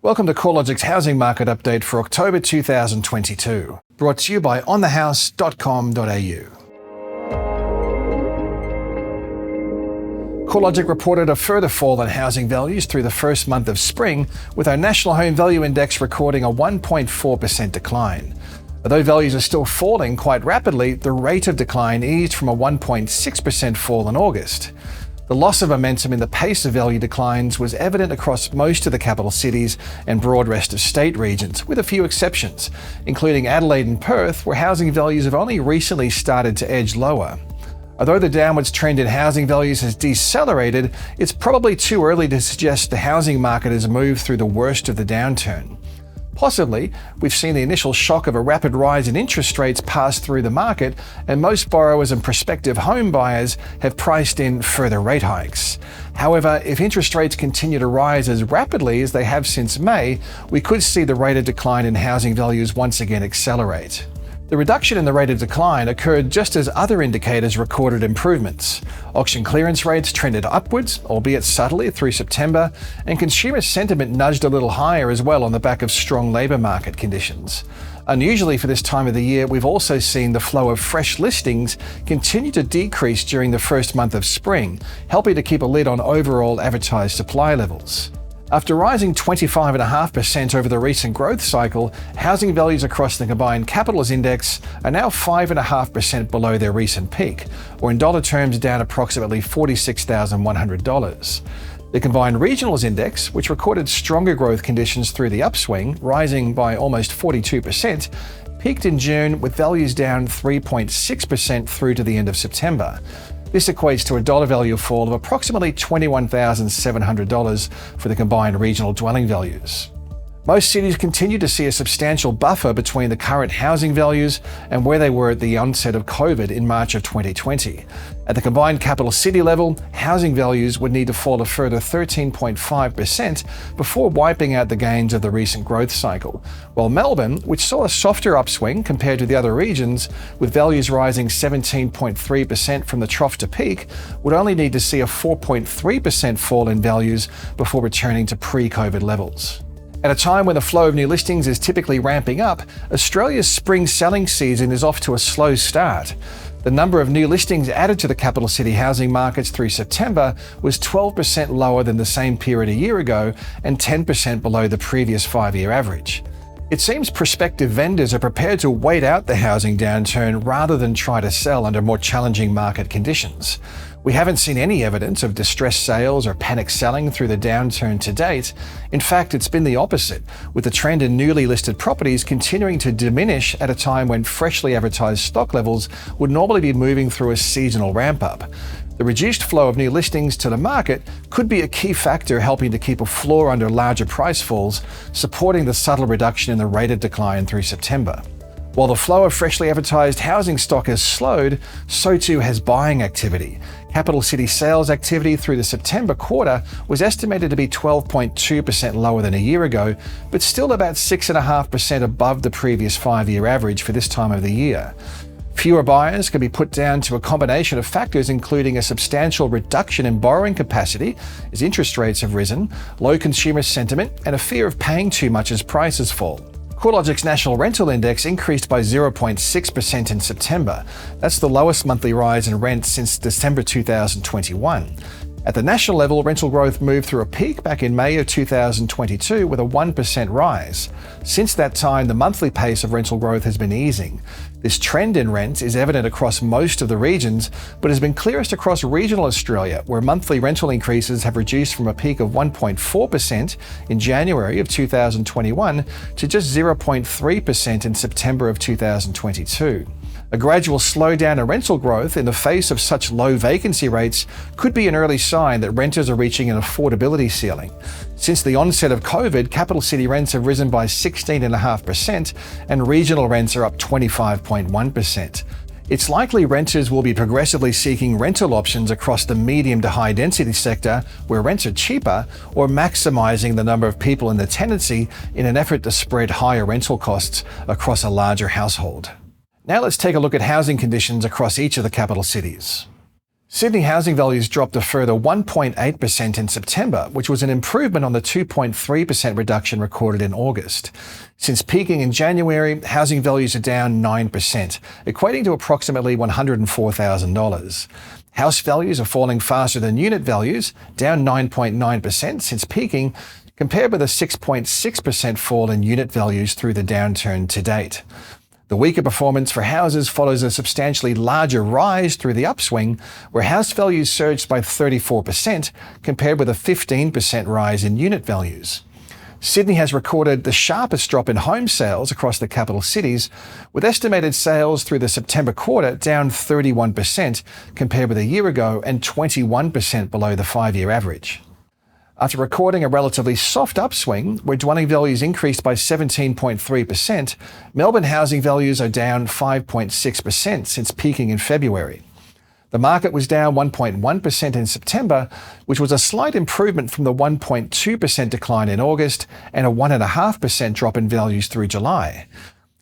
Welcome to CoreLogic's housing market update for October 2022, brought to you by onthehouse.com.au. CoreLogic reported a further fall in housing values through the first month of spring, with our National Home Value Index recording a 1.4% decline. Although values are still falling quite rapidly, the rate of decline eased from a 1.6% fall in August. The loss of momentum in the pace of value declines was evident across most of the capital cities and broad rest of state regions, with a few exceptions, including Adelaide and Perth, where housing values have only recently started to edge lower. Although the downwards trend in housing values has decelerated, it's probably too early to suggest the housing market has moved through the worst of the downturn. Possibly, we've seen the initial shock of a rapid rise in interest rates pass through the market, and most borrowers and prospective home buyers have priced in further rate hikes. However, if interest rates continue to rise as rapidly as they have since May, we could see the rate of decline in housing values once again accelerate. The reduction in the rate of decline occurred just as other indicators recorded improvements. Auction clearance rates trended upwards, albeit subtly, through September, and consumer sentiment nudged a little higher as well on the back of strong labour market conditions. Unusually for this time of the year, we've also seen the flow of fresh listings continue to decrease during the first month of spring, helping to keep a lid on overall advertised supply levels. After rising 25.5% over the recent growth cycle, housing values across the combined capitals index are now 5.5% below their recent peak, or in dollar terms down approximately $46,100. The combined regionals index, which recorded stronger growth conditions through the upswing, rising by almost 42%, peaked in June with values down 3.6% through to the end of September. This equates to a dollar value fall of approximately $21,700 for the combined regional dwelling values. Most cities continue to see a substantial buffer between the current housing values and where they were at the onset of COVID in March of 2020. At the combined capital city level, housing values would need to fall a further 13.5% before wiping out the gains of the recent growth cycle, while Melbourne, which saw a softer upswing compared to the other regions, with values rising 17.3% from the trough to peak, would only need to see a 4.3% fall in values before returning to pre-COVID levels. At a time when the flow of new listings is typically ramping up, Australia's spring selling season is off to a slow start. The number of new listings added to the capital city housing markets through September was 12% lower than the same period a year ago and 10% below the previous 5-year average. It seems prospective vendors are prepared to wait out the housing downturn rather than try to sell under more challenging market conditions. We haven't seen any evidence of distressed sales or panic selling through the downturn to date. In fact, it's been the opposite, with the trend in newly listed properties continuing to diminish at a time when freshly advertised stock levels would normally be moving through a seasonal ramp-up. The reduced flow of new listings to the market could be a key factor helping to keep a floor under larger price falls, supporting the subtle reduction in the rate of decline through September. While the flow of freshly advertised housing stock has slowed, so too has buying activity. Capital city sales activity through the September quarter was estimated to be 12.2% lower than a year ago, but still about 6.5% above the previous 5-year average for this time of the year. Fewer buyers can be put down to a combination of factors, including a substantial reduction in borrowing capacity as interest rates have risen, low consumer sentiment, and a fear of paying too much as prices fall. CoreLogic's national rental index increased by 0.6% in September. That's the lowest monthly rise in rent since December 2021. At the national level, rental growth moved through a peak back in May of 2022 with a 1% rise. Since that time, the monthly pace of rental growth has been easing. This trend in rent is evident across most of the regions, but has been clearest across regional Australia, where monthly rental increases have reduced from a peak of 1.4% in January of 2021 to just 0.3% in September of 2022. A gradual slowdown in rental growth in the face of such low vacancy rates could be an early sign that renters are reaching an affordability ceiling. Since the onset of COVID, capital city rents have risen by 16.5% and regional rents are up 25.1%. It's likely renters will be progressively seeking rental options across the medium to high density sector where rents are cheaper, or maximising the number of people in the tenancy in an effort to spread higher rental costs across a larger household. Now let's take a look at housing conditions across each of the capital cities. Sydney housing values dropped a further 1.8% in September, which was an improvement on the 2.3% reduction recorded in August. Since peaking in January, housing values are down 9%, equating to approximately $104,000. House values are falling faster than unit values, down 9.9% since peaking, compared with a 6.6% fall in unit values through the downturn to date. The weaker performance for houses follows a substantially larger rise through the upswing, where house values surged by 34%, compared with a 15% rise in unit values. Sydney has recorded the sharpest drop in home sales across the capital cities, with estimated sales through the September quarter down 31% compared with a year ago and 21% below the 5-year average. After recording a relatively soft upswing, where dwelling values increased by 17.3%, Melbourne housing values are down 5.6% since peaking in February. The market was down 1.1% in September, which was a slight improvement from the 1.2% decline in August and a 1.5% drop in values through July.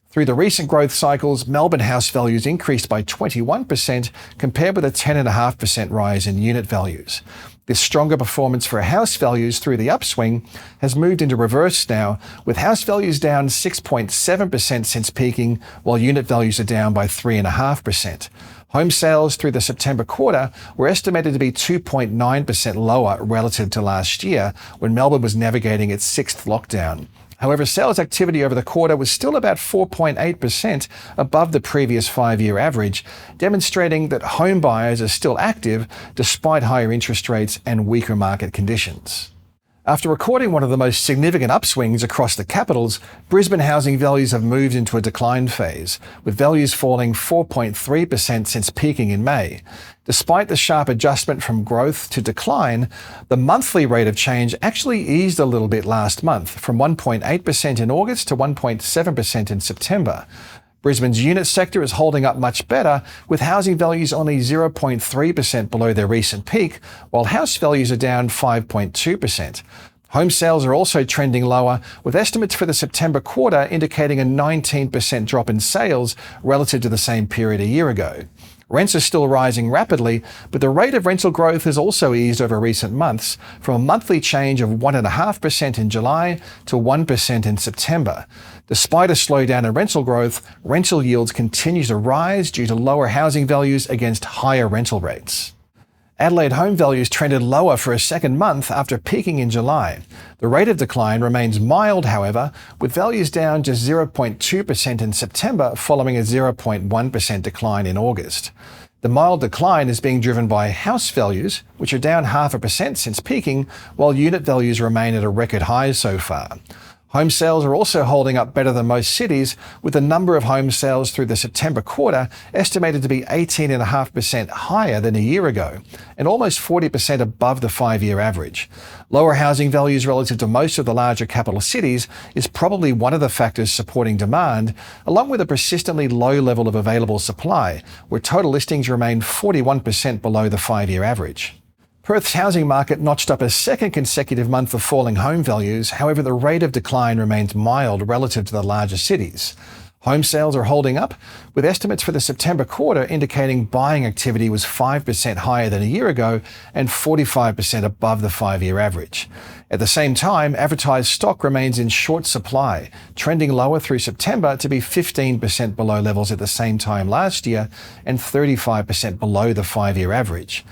Through the recent growth cycles, Melbourne house values increased by 21% compared with a 10.5% rise in unit values. This stronger performance for house values through the upswing has moved into reverse now, with house values down 6.7% since peaking, while unit values are down by 3.5%. Home sales through the September quarter were estimated to be 2.9% lower relative to last year, when Melbourne was navigating its 6th lockdown. However, sales activity over the quarter was still about 4.8% above the previous 5-year average, demonstrating that home buyers are still active despite higher interest rates and weaker market conditions. After recording one of the most significant upswings across the capitals, Brisbane housing values have moved into a decline phase, with values falling 4.3% since peaking in May. Despite the sharp adjustment from growth to decline, the monthly rate of change actually eased a little bit last month, from 1.8% in August to 1.7% in September. Brisbane's unit sector is holding up much better, with housing values only 0.3% below their recent peak, while house values are down 5.2%. Home sales are also trending lower, with estimates for the September quarter indicating a 19% drop in sales relative to the same period a year ago. Rents are still rising rapidly, but the rate of rental growth has also eased over recent months, from a monthly change of 1.5% in July to 1% in September. Despite a slowdown in rental growth, rental yields continue to rise due to lower housing values against higher rental rates. Adelaide home values trended lower for a second month after peaking in July. The rate of decline remains mild, however, with values down just 0.2% in September following a 0.1% decline in August. The mild decline is being driven by house values, which are down 0.5% since peaking, while unit values remain at a record high so far. Home sales are also holding up better than most cities, with the number of home sales through the September quarter estimated to be 18.5% higher than a year ago, and almost 40% above the 5-year average. Lower housing values relative to most of the larger capital cities is probably one of the factors supporting demand, along with a persistently low level of available supply, where total listings remain 41% below the 5-year average. Perth's housing market notched up a second consecutive month of falling home values. However, the rate of decline remains mild relative to the larger cities. Home sales are holding up, with estimates for the September quarter indicating buying activity was 5% higher than a year ago and 45% above the 5-year average. At the same time, advertised stock remains in short supply, trending lower through September to be 15% below levels at the same time last year and 35% below the 5-year average.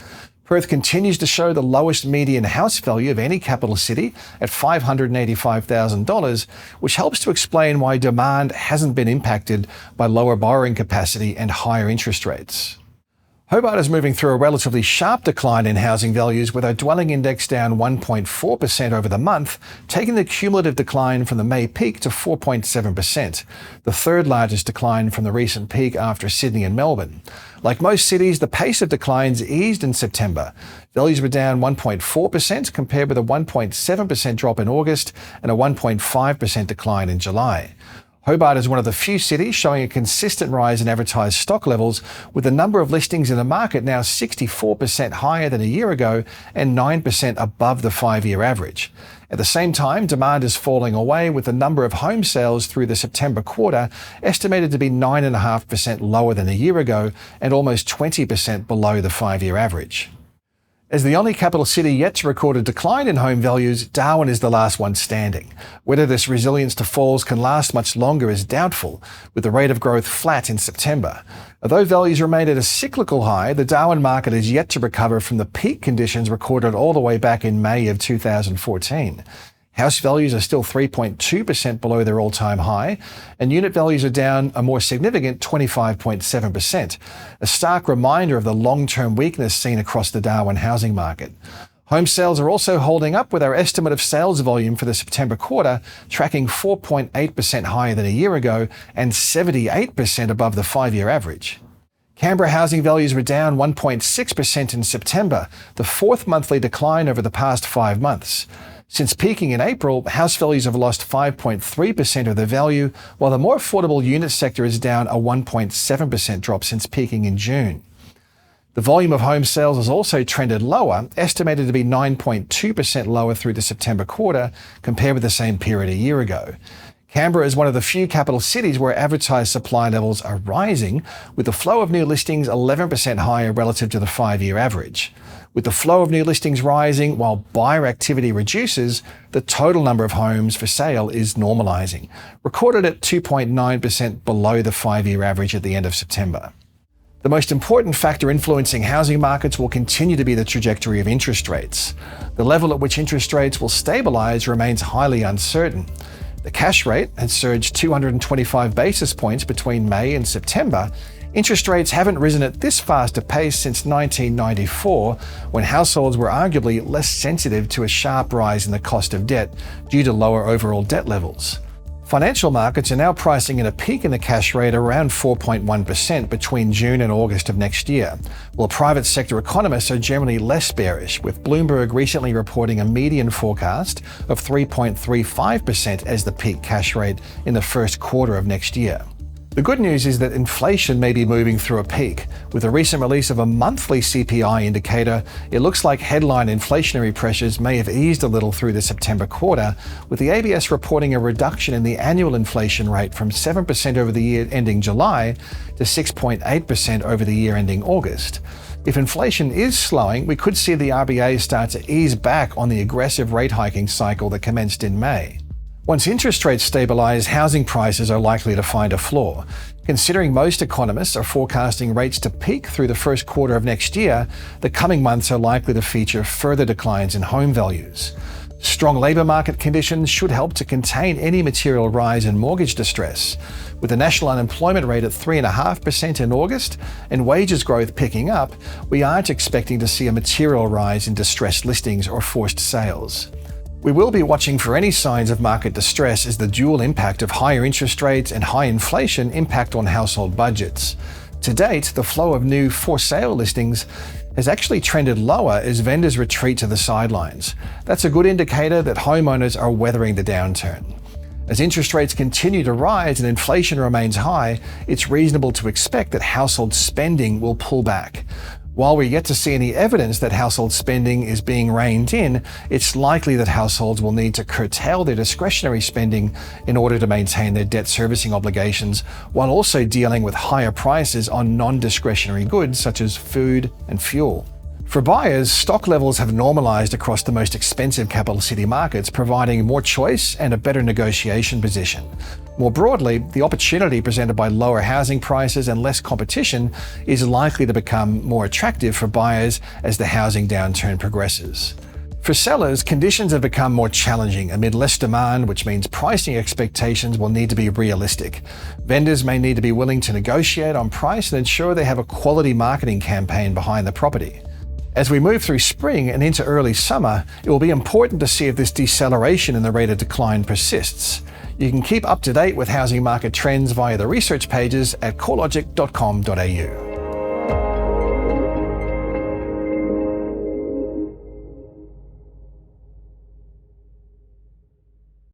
Perth continues to show the lowest median house value of any capital city at $585,000, which helps to explain why demand hasn't been impacted by lower borrowing capacity and higher interest rates. Hobart is moving through a relatively sharp decline in housing values, with our dwelling index down 1.4% over the month, taking the cumulative decline from the May peak to 4.7%, the third largest decline from the recent peak after Sydney and Melbourne. Like most cities, the pace of declines eased in September. Values were down 1.4% compared with a 1.7% drop in August and a 1.5% decline in July. Hobart is one of the few cities showing a consistent rise in advertised stock levels, with the number of listings in the market now 64% higher than a year ago and 9% above the 5-year average. At the same time, demand is falling away, with the number of home sales through the September quarter estimated to be 9.5% lower than a year ago and almost 20% below the 5-year average. As the only capital city yet to record a decline in home values, Darwin is the last one standing. Whether this resilience to falls can last much longer is doubtful, with the rate of growth flat in September. Although values remain at a cyclical high, the Darwin market is yet to recover from the peak conditions recorded all the way back in May of 2014. House values are still 3.2% below their all-time high, and unit values are down a more significant 25.7%, a stark reminder of the long-term weakness seen across the Darwin housing market. Home sales are also holding up, with our estimate of sales volume for the September quarter tracking 4.8% higher than a year ago and 78% above the 5-year average. Canberra housing values were down 1.6% in September, the fourth monthly decline over the past 5 months. Since peaking in April, house values have lost 5.3% of their value, while the more affordable unit sector is down a 1.7% drop since peaking in June. The volume of home sales has also trended lower, estimated to be 9.2% lower through the September quarter compared with the same period a year ago. Canberra is one of the few capital cities where advertised supply levels are rising, with the flow of new listings 11% higher relative to the 5-year average. With the flow of new listings rising while buyer activity reduces, the total number of homes for sale is normalising, recorded at 2.9% below the 5-year average at the end of September. The most important factor influencing housing markets will continue to be the trajectory of interest rates. The level at which interest rates will stabilise remains highly uncertain. The cash rate had surged 225 basis points between May and September. Interest rates haven't risen at this fast a pace since 1994, when households were arguably less sensitive to a sharp rise in the cost of debt due to lower overall debt levels. Financial markets are now pricing in a peak in the cash rate around 4.1% between June and August of next year, while private sector economists are generally less bearish, with Bloomberg recently reporting a median forecast of 3.35% as the peak cash rate in the first quarter of next year. The good news is that inflation may be moving through a peak. With the recent release of a monthly CPI indicator, it looks like headline inflationary pressures may have eased a little through the September quarter, with the ABS reporting a reduction in the annual inflation rate from 7% over the year ending July to 6.8% over the year ending August. If inflation is slowing, we could see the RBA start to ease back on the aggressive rate hiking cycle that commenced in May. Once interest rates stabilise, housing prices are likely to find a floor. Considering most economists are forecasting rates to peak through the first quarter of next year, the coming months are likely to feature further declines in home values. Strong labour market conditions should help to contain any material rise in mortgage distress. With the national unemployment rate at 3.5% in August and wages growth picking up, we aren't expecting to see a material rise in distressed listings or forced sales. We will be watching for any signs of market distress as the dual impact of higher interest rates and high inflation impact on household budgets. To date, the flow of new for-sale listings has actually trended lower as vendors retreat to the sidelines. That's a good indicator that homeowners are weathering the downturn. As interest rates continue to rise and inflation remains high, it's reasonable to expect that household spending will pull back. While we're yet to see any evidence that household spending is being reined in, it's likely that households will need to curtail their discretionary spending in order to maintain their debt servicing obligations, while also dealing with higher prices on non-discretionary goods such as food and fuel. For buyers, stock levels have normalised across the most expensive capital city markets, providing more choice and a better negotiation position. More broadly, the opportunity presented by lower housing prices and less competition is likely to become more attractive for buyers as the housing downturn progresses. For sellers, conditions have become more challenging amid less demand, which means pricing expectations will need to be realistic. Vendors may need to be willing to negotiate on price and ensure they have a quality marketing campaign behind the property. As we move through spring and into early summer, it will be important to see if this deceleration in the rate of decline persists. You can keep up to date with housing market trends via the research pages at CoreLogic.com.au.